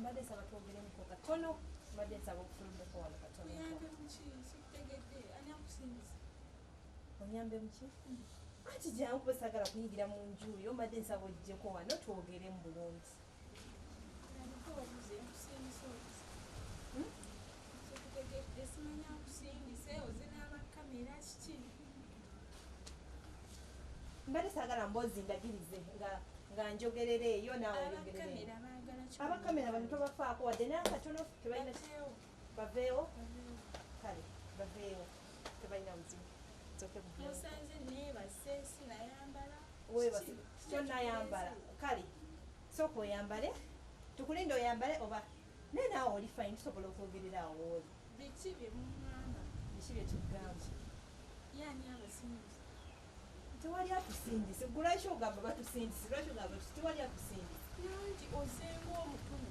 mbadde saba twogeremu katono mbadde saba okufulumbeko wano katono onyambe muki anti jangu basagala kuyingira mu nju yo mbadde nsaba ojjeko wano twogeremu bulungi mbadde sagala mbozi ndagirize nga njogerere eyo naawe oyogerere abakamera bano tobafaako wadde n'akatono tebalina baveewo kale baveewo tebalina buzibu tonayambala kale sooka oyambale tukulinde oyambale oba naye naawe oli fine tusobola okwogerera awo oli biki byetugamba tewali atusindise gulaki ogamba batusindise lwaki ogamba tewali atusindise nanti ozenga omutume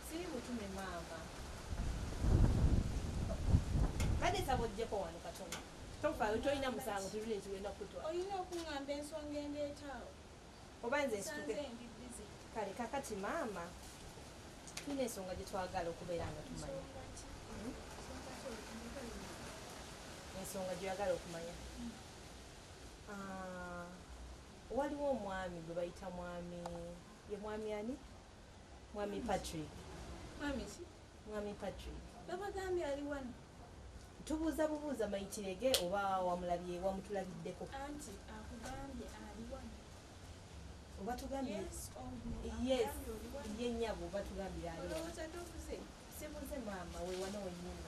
siri mutume maama kade saba ojjeko wano katono tofaayo tolina musango tulule tugenda kutwala olina okuŋŋamba ensonga endeetaawo oba nze nsituke kale kakati maama tulina ensonga gye twagala okubeera nga tumanya ensonga gyoyagala okumanya waliwo omwami gwe bayita ye mwami ani mwami Patrick mwami Patrick babagambye ali wano tubuuza bubuuza mayitirege oba wamutulabiddeko anti akugambye ali wano oba tugambye yes ye nnyabo oba tugambye ali wano sibuze maama we wano wennyini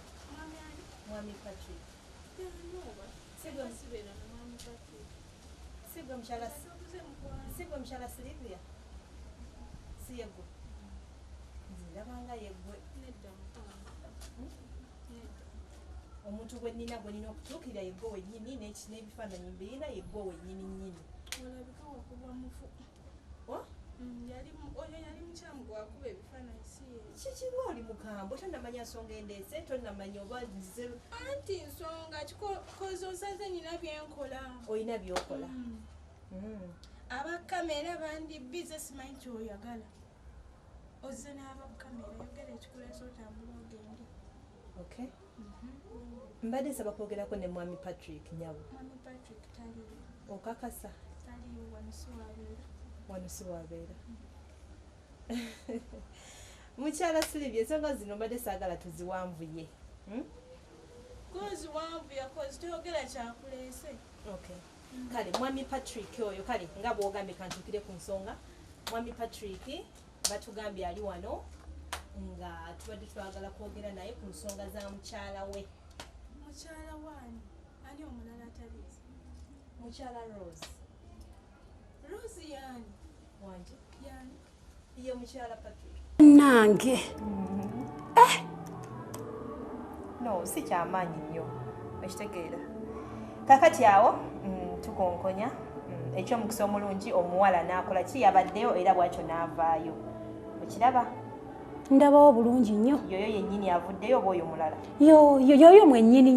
mwami Patrick sigwe mukyala Silivia si yegwe nzirabanga yegwe omuntu gwe nnina okutuukirira yegwe wennyini n'ebifaananyi mbirina yegwe wennyini nnyini olabika wakuba mufu oyo yali mukyamu gwakuba ebifaananyi kikiba oli mukambwe tonnamanya nsonga endeese tonnamanya oba nzize anti nsonga kikoze osaze nina byenkola olina byokola abakamera bandi bize simanyi kyoyagala ozze n'abakamera yogera ekikuleesa otambula ogende okay mbadde nsaba kwogerako ne mwami Patrick nyabo mwami Patrick taliyo okakasa taliyo wano si wabeera mukyala Silivia ensonga zino mbadde saagala tuziwanvuye koziwanvuya kozi toyogera kyakuleese okay kale mwami Patrick oyo kale nga bwogambye kantukire ku nsonga mwami Patrick batugambye ali wano nga tubadde twagala kwogera naye ku nsonga za mukyala we mukyala wani ani omulala atalize mukyala Rose yani wange yani ye mukyala Patrick nange no si kyamaanyi nnyo ekitegeera kakati awo tukonkonya ekyomukisa omulungi omuwala n'akola ki yabaddeyo era bwakyo n'avaayo okiraba ndabawo bulungi nnyo yoyo yennyini avuddeyo oba oyo mulala yoyo mwennyini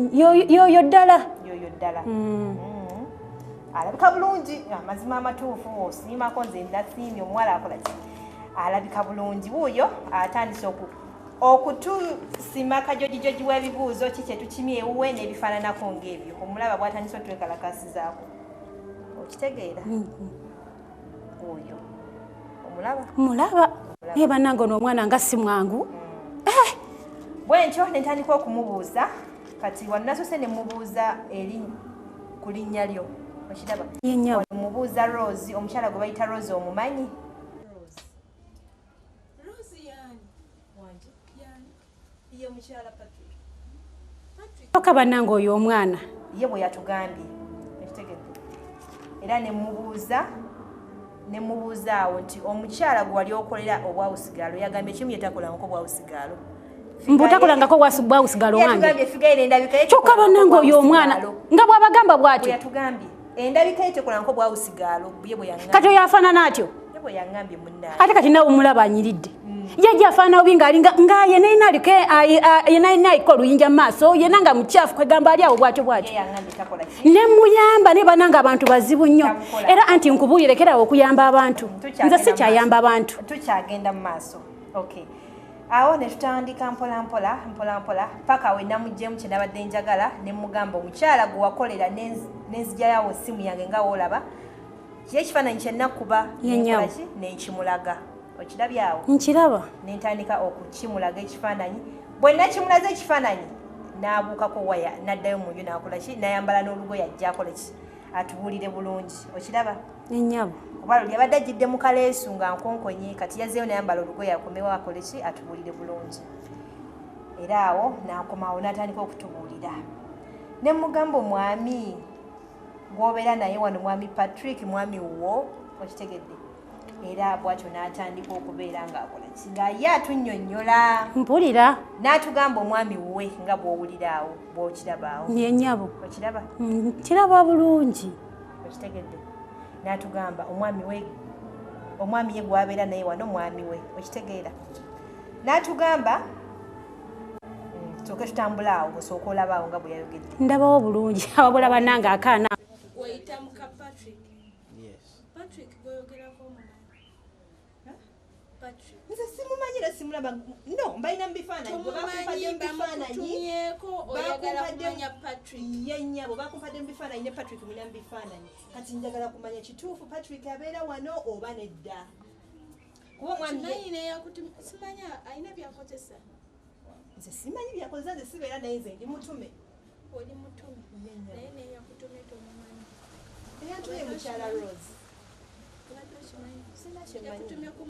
yoyo ddala alabika bulungi amazima amatuufu osiimako nze nasiimye omuwala akola ki alabika bulungi wuuyo atandise okutusima kajojijoji w'ebibuuzo ki kyetukimye ewuwe n'ebifaananako ng'ebyo omulaba bw'atandise otwekalakasizaako okitegeera oyo omulaba naye bannange n'omwana nga si mwangu bwentyo nentandika okumubuuza kati wannasose ne mubuuza eri ku linnya lyo okiraba mubuuza Rose omukyala gwe bayita Rose omumanyi ye mukyala Patrick oka bannange oyo omwana ye bwe yatugambye ekitegedde era ne mubuuza awo nti omukyala gwe wali okolera obwawusigalo yagambye kimu yetakolangako obwawusigalo mbutakolangako bwawusigalo wange kyokka bannange oyo omwana nga bw'abagamba bw'atyo yatugambye endabika ye tekolangako obwawusigalo ye bwe yaŋŋambye kati oyo afaanana atyo ye bwe yaŋŋambye munnaawe ate kati nawe omulaba anyiridde Jajja afaana obi nga yenna aliko oluyinja mu maaso yenna nga mukyafu kwegamba ali awo bwatyo ne muyamba ne bananga abantu bazibu nnyo era anti nkubuulirekerawo okuyamba abantu nze sikyayamba abantu tukyagenda mu maaso. Awo ne tutandika mpola paka we namuggyemu kye nabadde njagala ne mugamba omukyala gwe wakolera nenzigyayawo essimu yange nga woolaba kye ekifaananyi kye nakuba nenkimulaga. Okirabyawo? Nkiraba. Nentandika okukimulaga ekifaananyi. Bwe nakimulaze ekifaananyi n'abuukako waya n'addayo mu nju n'akola ki n'ayambala n'olugoye ajja akola ki atubuulire bulungi. Okiraba? Ennyabo. Kuba luli abadde ajjidde mu kaleesu nga nkonkonye kati yazzeeyo n'ayambala olugoye akomewo akole ki atubuulire bulungi. Era awo n'akomawo n'atandika okutubuulira. Ne mugamba omwami gw'obeera naye wano mwami Patrick mwami wo okitegedde. Era bwatyo n'atandika okubeera ng'akola ki nga ye atunnyonnyola. Mpulira. N'atugamba omwami we nga bw'owulira awo bw'okiraba awo. Yennyabo. Okiraba? Kiraba bulungi. Okitegedde. N'atugamba omwami ye gw'abeera naye wano mwami we okitegeera. N'atugamba tusooke tutambule awo osooka olaba awo nga bwe yayogedde. Ndabawo bulungi awabula bannange akaana. Oyita muka Patrick. Yes. Patrick goyogerako omwana. Patrick. Nze simumanyira simulaba no mbalina mu bifaananyi bwe bakumpadde mu bifaananyi oyagala kumanya Patrick. Yennyabo bakumpadde mu bifaananyi ne Patrick mulina mu bifaananyi kati njagala kumanya kituufu Patrick abeera wano oba nedda. Kuba omwami simanya alina byakozesa. Nze simanyi byakozesa nze sibeera naye nze ndi mutume. Oli mutume naye neyakutumye tomumanyi. Eyantumye mukyala Rose. Sinakyemanyi.